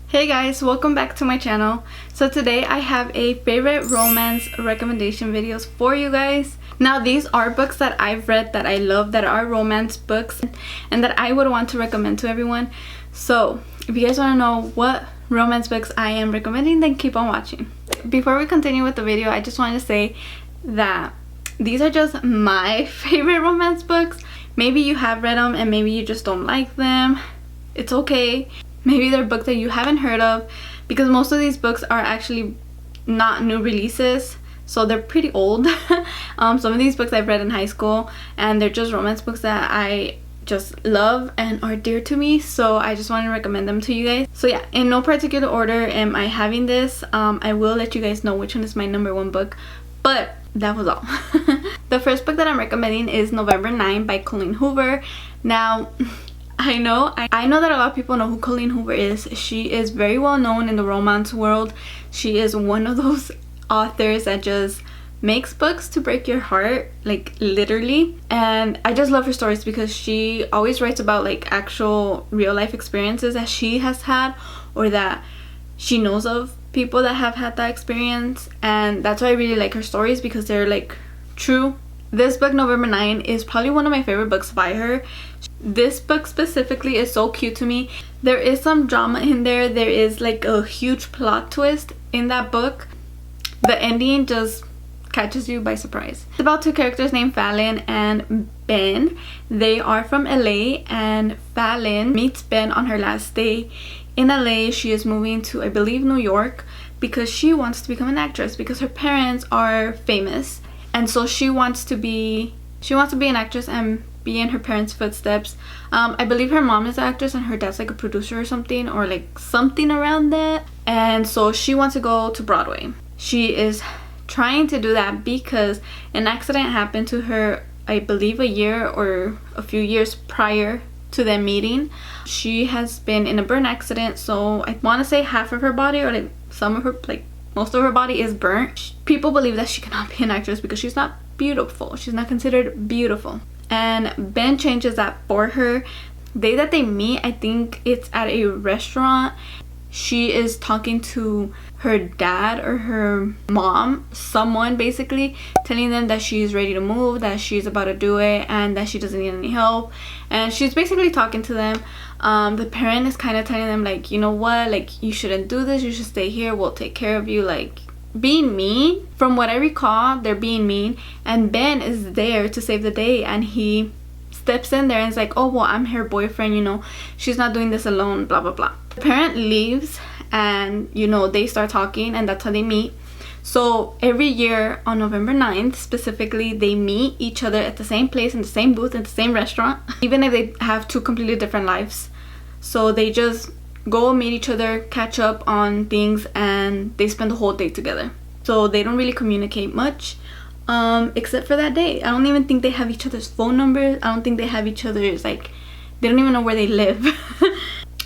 Hey guys, welcome back to my channel. So today I have a favorite romance recommendation videos for you guys. Now these are books that I've read that I love, that are romance books and that I would want to recommend to everyone. So if you guys want to know what romance books I am recommending, then keep on watching. Before we continue with the video, I just want to say that these are just my favorite romance books. Maybe you have read them and maybe you just don't like them. It's okay. Maybe they're books that you haven't heard of, because most of these books are actually not new releases, so they're pretty old. Some of these books I've read in high school, and they're just romance books that I just love and are dear to me, so I just want to recommend them to you guys. So yeah, in no particular order am I having this. I will let you guys know which one is my #1 book, but that was all. The first book that I'm recommending is November 9 by Colleen Hoover. Now I know that a lot of people know who Colleen Hoover is. She is very well known in the romance world. She is one of those authors that just makes books to break your heart, like literally. And I just love her stories because she always writes about like actual real life experiences that she has had, or that she knows of people that have had that experience. And that's why I really like her stories, because they're like true. This book, November 9, is probably one of my favorite books by her. This book specifically is so cute to me. There is some drama in there. There is like a huge plot twist in that book. The ending just catches you by surprise. It's about two characters named Felon and Ben. They are from LA, and Felon meets Ben on her last day in LA. She is moving to, I believe, New York, because she wants to become an actress, because her parents are famous. And so she wants to be an actress and be in her parents' footsteps. I believe her mom is an actress and her dad's like a producer or something, or like something around that. And so she wants to go to Broadway. She is trying to do that because an accident happened to her, I believe a year or a few years prior to them meeting. She has been in a burn accident, so I want to say half of her body, or like some of her, like most of her body, is burnt. People believe that she cannot be an actress because she's not beautiful. She's not considered beautiful. And Ben changes that for her. The day that they meet, I think it's at a restaurant. She is talking to her dad or her mom, someone basically, telling them that she's ready to move, that she's about to do it, and that she doesn't need any help. And she's basically talking to them. The parent is kind of telling them like, you know what, like you shouldn't do this, you should stay here, we'll take care of you, like being mean. From what I recall, they're being mean, and Ben is there to save the day, and he steps in there and is like, oh well, I'm her boyfriend, you know, she's not doing this alone, blah blah blah. The parent leaves, and you know, they start talking, and that's how they meet. So every year on November 9th specifically, they meet each other at the same place, in the same booth, in the same restaurant, even if they have two completely different lives. So they just go meet each other, catch up on things, and they spend the whole day together. So they don't really communicate much, except for that day. I don't even think they have each other's phone numbers. I don't think they have each other's, like, they don't even know where they live.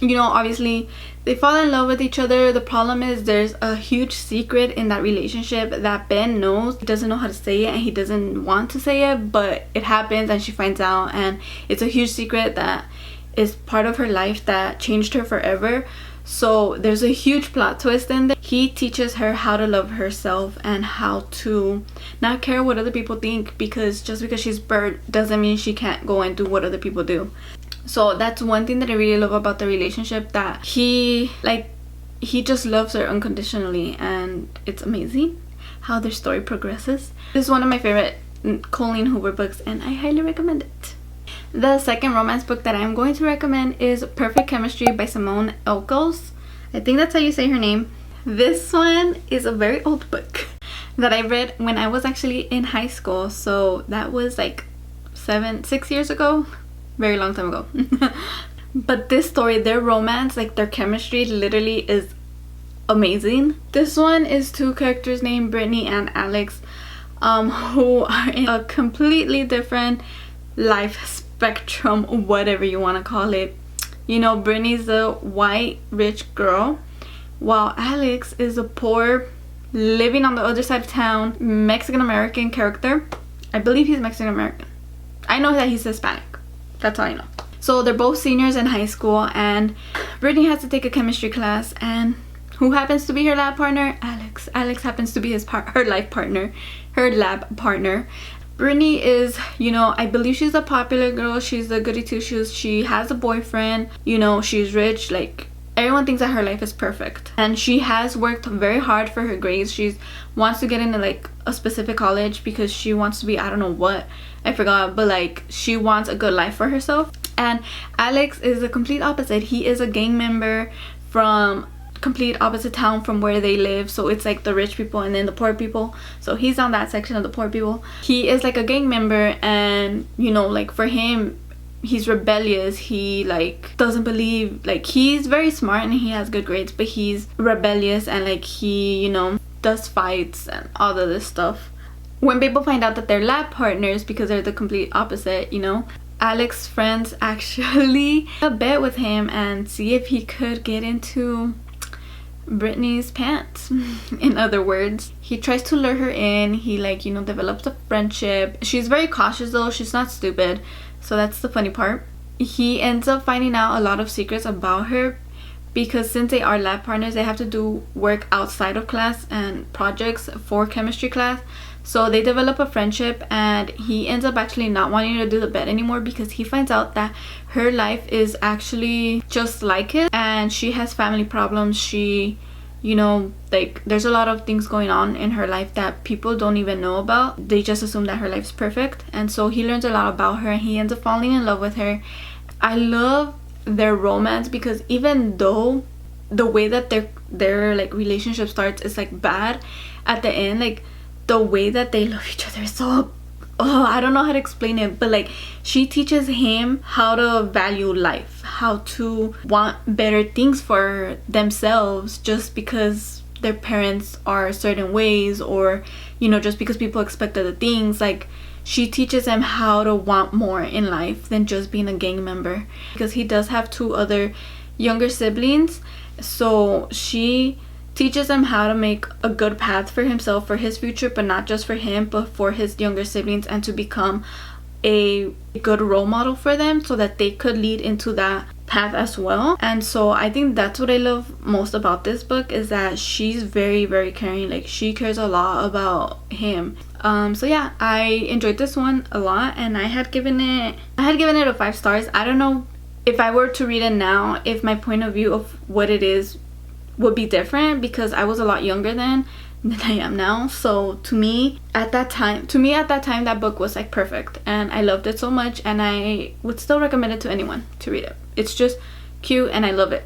You know, obviously they fall in love with each other. The problem is there's a huge secret in that relationship that Ben knows. He doesn't know how to say it, and he doesn't want to say it, but it happens and she finds out, and it's a huge secret that is part of her life that changed her forever. So there's a huge plot twist in there. He teaches her how to love herself and how to not care what other people think, because just because she's burnt doesn't mean she can't go and do what other people do. So that's one thing that I really love about the relationship, that he just loves her unconditionally, and it's amazing how their story progresses. This is one of my favorite Colleen Hoover books, and I highly recommend it. The second romance book that I'm going to recommend is Perfect Chemistry by Simone Elkels. I think that's how you say her name. This one is a very old book that I read when I was actually in high school, so that was like 6 years ago. Very long time ago. But this story, their romance, like their chemistry, literally is amazing. This one is two characters named Brittany and Alex, who are in a completely different life spectrum, whatever you want to call it. You know, Brittany's a white rich girl, while Alex is a poor, living on the other side of town, Mexican American character. I believe he's Mexican American. I know that he's Hispanic. That's all I know. So they're both seniors in high school, and Brittany has to take a chemistry class, and who happens to be her lab partner? Alex. Alex happens to be her life partner, her lab partner. Brittany is, you know, I believe she's a popular girl. She's a goody two shoes. She has a boyfriend, you know, she's rich. Like, everyone thinks that her life is perfect, and she has worked very hard for her grades. She wants to get into like a specific college because she wants to be, I don't know what, I forgot, but like she wants a good life for herself. And Alex is the complete opposite. He is a gang member from complete opposite town from where they live, so it's like the rich people and then the poor people, so he's on that section of the poor people. He is like a gang member, and you know, like for him, he's rebellious. He like doesn't believe, like he's very smart and he has good grades, but he's rebellious, and like he, you know, does fights and all of this stuff. When people find out that they're lab partners because they're the complete opposite, you know, Alex's friends actually bet with him and see if he could get into Brittany's pants. In other words, he tries to lure her in. He like, you know, develops a friendship. She's very cautious though. She's not stupid, so that's the funny part. He ends up finding out a lot of secrets about her because since they are lab partners, they have to do work outside of class and projects for chemistry class. So they develop a friendship, and he ends up actually not wanting to do the bed anymore because he finds out that her life is actually just like his, and she has family problems. She, you know, like there's a lot of things going on in her life that people don't even know about. They just assume that her life's perfect, and so he learns a lot about her and he ends up falling in love with her. I love their romance because even though the way that their like relationship starts is like bad, at the end, like the way that they love each other is so, oh, I don't know how to explain it, but like she teaches him how to value life, how to want better things for themselves just because their parents are certain ways, or you know, just because people expect other things. Like she teaches him how to want more in life than just being a gang member, because he does have 2 other younger siblings, so she teaches him how to make a good path for himself, for his future, but not just for him, but for his younger siblings, and to become a good role model for them so that they could lead into that path as well. And so I think that's what I love most about this book, is that she's very, very caring. Like she cares a lot about him. So yeah, I enjoyed this one a lot, and I had given it a 5 stars. I don't know if I were to read it now, if my point of view of what it is would be different, because I was a lot younger then than I am now. So to me at that time that book was like perfect, and I loved it so much, and I would still recommend it to anyone to read it. It's just cute and I love it.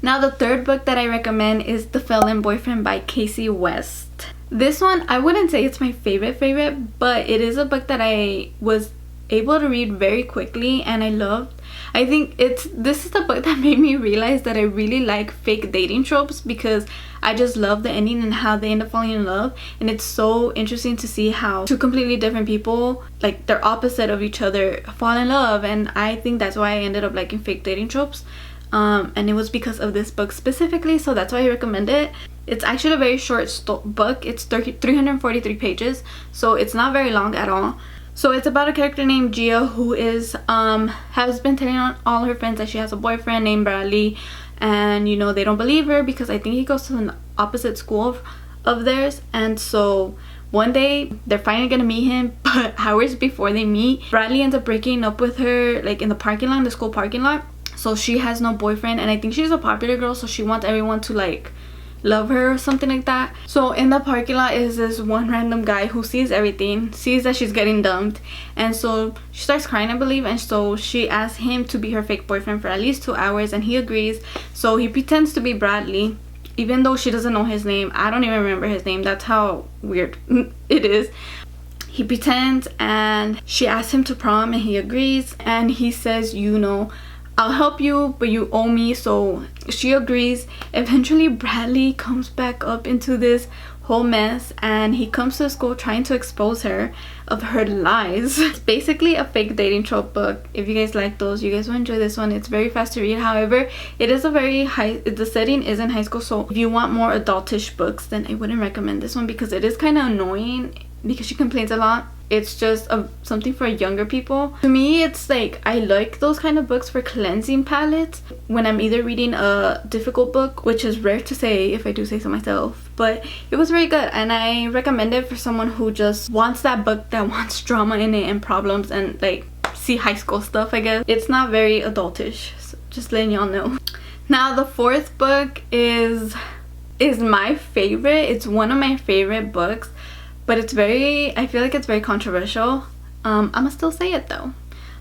Now the third book that I recommend is The Felon Boyfriend by Casey West. This one, I wouldn't say it's my favorite, but it is a book that I was able to read very quickly and I loved. I think this is the book that made me realize that I really like fake dating tropes, because I just love the ending and how they end up falling in love. And it's so interesting to see how 2 completely different people, like they're opposite of each other, fall in love. And I think that's why I ended up liking fake dating tropes. And it was because of this book specifically, so that's why I recommend it. It's actually a very short book. It's 343 pages, so it's not very long at all. So it's about a character named Gia who is has been telling all her friends that she has a boyfriend named Bradley, and you know, they don't believe her because I think he goes to an opposite school of theirs. And so one day they're finally gonna meet him, but hours before they meet, Bradley ends up breaking up with her, like in the parking lot, the school parking lot. So she has no boyfriend, and I think she's a popular girl, so she wants everyone to like love her or something like that. So in the parking lot is this one random guy who sees everything, sees that she's getting dumped, and so she starts crying, I believe. And so she asks him to be her fake boyfriend for at least 2 hours, and he agrees. So he pretends to be Bradley, even though she doesn't know his name. I don't even remember his name. That's how weird it is. He pretends, and she asks him to prom, and he agrees, and he says, you know, I'll help you, but you owe me. So she agrees. Eventually Bradley comes back up into this whole mess, and he comes to school trying to expose her of her lies. It's basically a fake dating trope book. If you guys like those, you guys will enjoy this one. It's very fast to read. However, it is a very the setting is in high school, so if you want more adultish books, then I wouldn't recommend this one because it is kind of annoying, because she complains a lot. it's just something for younger people. To me, it's like I like those kind of books for cleansing palettes when I'm either reading a difficult book, which is rare to say if I do say so myself, but it was very good and I recommend it for someone who just wants that book that wants drama in it and problems and like see high school stuff. I guess it's not very adultish, so just letting y'all know. Now the fourth book is my favorite. It's one of my favorite books, but it's very, I feel like it's very controversial. I'ma still say it though.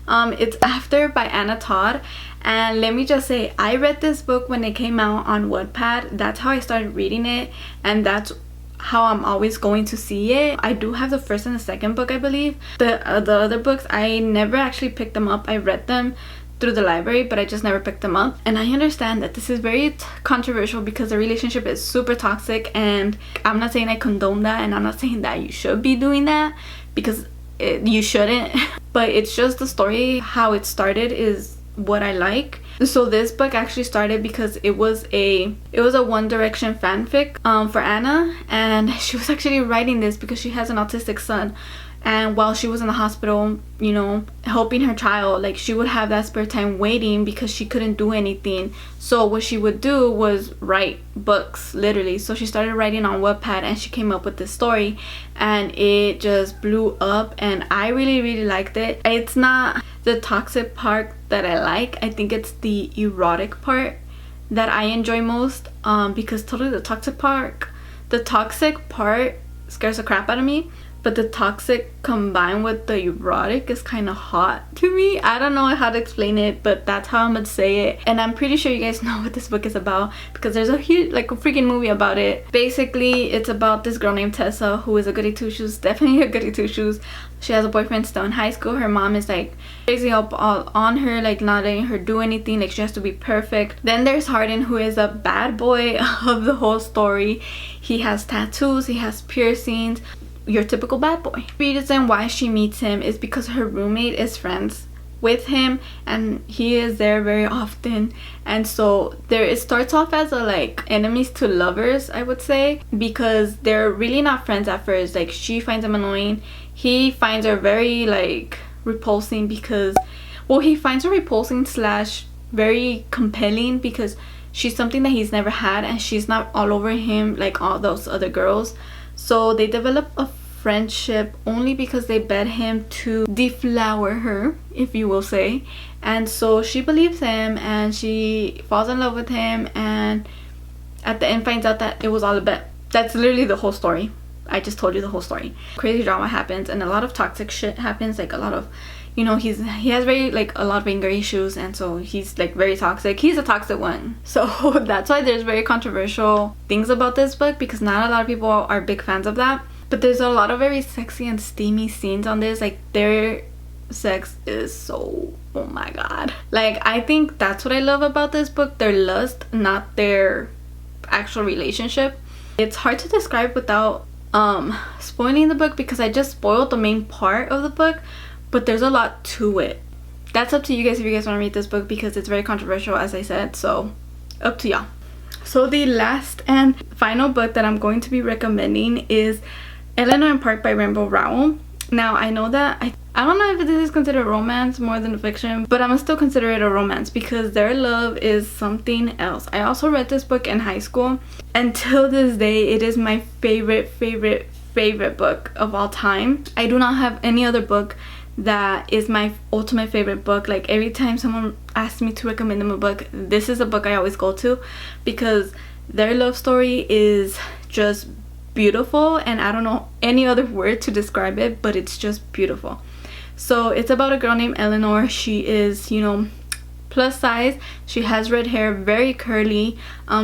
It's After by Anna Todd, and let me just say, I read this book when it came out on Wattpad. That's how I started reading it, and that's how I'm always going to see it. I do have the first and the second book, I believe. The other books, I never actually picked them up. I read them through the library, but I just never picked them up. And I understand that this is very controversial because the relationship is super toxic, and I'm not saying I condone that, and I'm not saying that you should be doing that, because you shouldn't. But it's just the story, how it started is what I like. So this book actually started because it was a One Direction fanfic for Anna, and she was actually writing this because she has an autistic son. And while she was in the hospital, you know, helping her child, like, she would have that spare time waiting because she couldn't do anything. So what she would do was write books, literally. So she started writing on Wattpad, and she came up with this story, and it just blew up, and I really liked it. It's not the toxic part that I like. I think it's the erotic part that I enjoy most, because totally the toxic part scares the crap out of me. But the toxic combined with the erotic is kind of hot to me. I don't know how to explain it, but that's how I'm gonna say it. And I'm pretty sure you guys know what this book is about because there's a huge, like, a freaking movie about it. Basically, it's about this girl named Tessa who is a goody two-shoes, definitely a goody two-shoes. She has a boyfriend still in high school. Her mom is like crazy up all on her, like not letting her do anything, like she has to be perfect. Then there's Hardin, who is a bad boy of the whole story. He has tattoos, he has piercings, your typical bad boy. The reason why she meets him is because her roommate is friends with him, and he is there very often, and so it starts off as a like enemies to lovers, I would say, because they're really not friends at first. Like, she finds him annoying, he finds her very like repulsing, because, well, he finds her repulsing slash very compelling because she's something that he's never had, and she's not all over him like all those other girls. So they develop a friendship only because they beg him to deflower her, if you will say. And so she believes him and she falls in love with him, and at the end finds out that it was all a bet. That's literally the whole story. I just told you the whole story. Crazy drama happens and a lot of toxic shit happens, like a lot of, you know, he has very like a lot of anger issues, and so he's like very toxic. He's a toxic one. So that's why there's very controversial things about this book, because not a lot of people are big fans of that. But there's a lot of very sexy and steamy scenes on this. Like, their sex is so, oh my god. Like, I think that's what I love about this book, their lust, not their actual relationship. It's hard to describe without spoiling the book, because I just spoiled the main part of the book, but there's a lot to it. That's up to you guys if you guys want to read this book, because it's very controversial, as I said, so up to y'all. So the last and final book that I'm going to be recommending is Elena Park by Rainbow Rowell. Now, I know that I don't know if this is considered romance more than a fiction, but I'm gonna still consider it a romance because their love is something else. I also read this book in high school, and till this day it is my favorite book of all time. I do not have any other book that is my ultimate favorite book. Like, every time someone asks me to recommend them a book, this is a book I always go to, because their love story is just beautiful, and I don't know any other word to describe it, but it's just beautiful. So it's about a girl named Eleanor. She is, you know, plus size. She has red hair, very curly.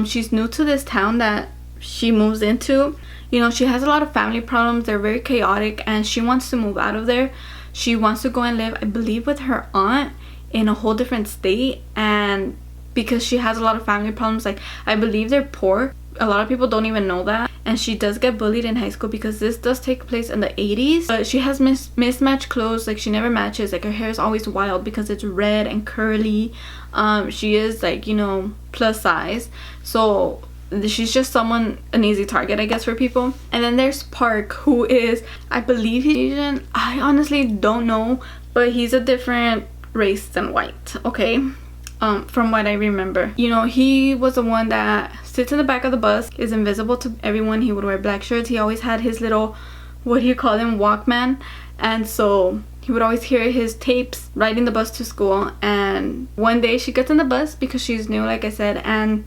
She's new to this town that she moves into. You know, she has a lot of family problems. They're very chaotic, and she wants to move out of there. She wants to go and live, I believe, with her aunt in a whole different state, and because she has a lot of family problems, like, I believe they're poor. A lot of people don't even know that. And she does get bullied in high school, because this does take place in the 80s. But she has mismatched clothes. Like, she never matches. Like, her hair is always wild because it's red and curly. She is, like, you know, plus size. So she's just someone, an easy target, I guess, for people. And then there's Park, who is, I believe he's Asian. I honestly don't know, but he's a different race than white, okay? From what I remember. You know, he was the one that sits in the back of the bus, is invisible to everyone. He would wear black shirts. He always had his little, what do you call them, Walkman. And so he would always hear his tapes riding the bus to school. And one day she gets on the bus because she's new, like I said, and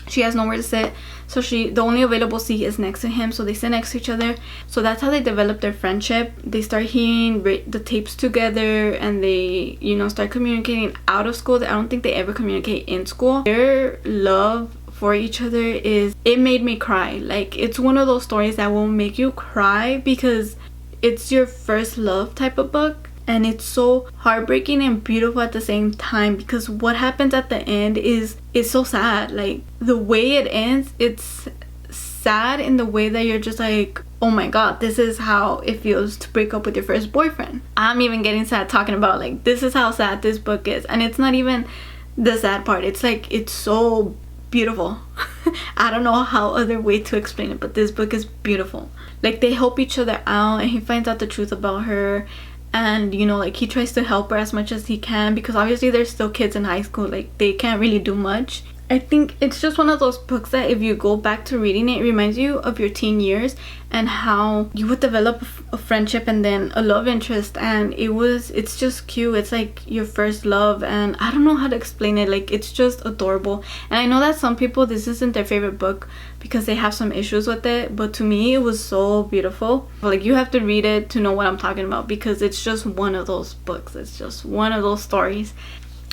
she has nowhere to sit, so the only available seat is next to him, so they sit next to each other. So that's how they develop their friendship. They start hearing the tapes together, and they, you know, start communicating out of school. I don't think they ever communicate in school. Their love for each other it made me cry. Like, it's one of those stories that will make you cry because it's your first love type of book. And it's so heartbreaking and beautiful at the same time, because what happens at the end is so sad. Like, the way it ends, it's sad in the way that you're just like, oh my god, this is how it feels to break up with your first boyfriend. I'm even getting sad talking about, like, this is how sad this book is. And it's not even the sad part. It's like, it's so beautiful. I don't know how other way to explain it, but this book is beautiful. Like, they help each other out, and he finds out the truth about her. And, you know, like, he tries to help her as much as he can, because obviously they're still kids in high school. Like, they can't really do much. I think it's just one of those books that if you go back to reading it, it reminds you of your teen years and how you would develop a friendship and then a love interest. And it's just cute. It's like your first love, and I don't know how to explain it. Like, it's just adorable. And I know that some people, this isn't their favorite book because they have some issues with it, but to me it was so beautiful. Like, you have to read it to know what I'm talking about, because it's just one of those books. It's just one of those stories.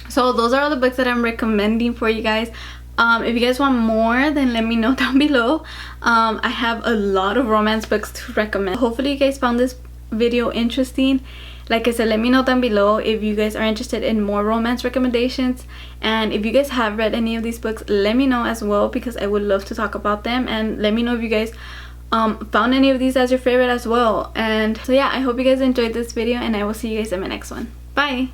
So those are all the books that I'm recommending for you guys. If you guys want more, then let me know down below. I have a lot of romance books to recommend. Hopefully you guys found this video interesting. Like I said, let me know down below if you guys are interested in more romance recommendations, and if you guys have read any of these books, let me know as well, because I would love to talk about them. And let me know if you guys found any of these as your favorite as well. And so yeah, I hope you guys enjoyed this video, and I will see you guys in my next one. Bye.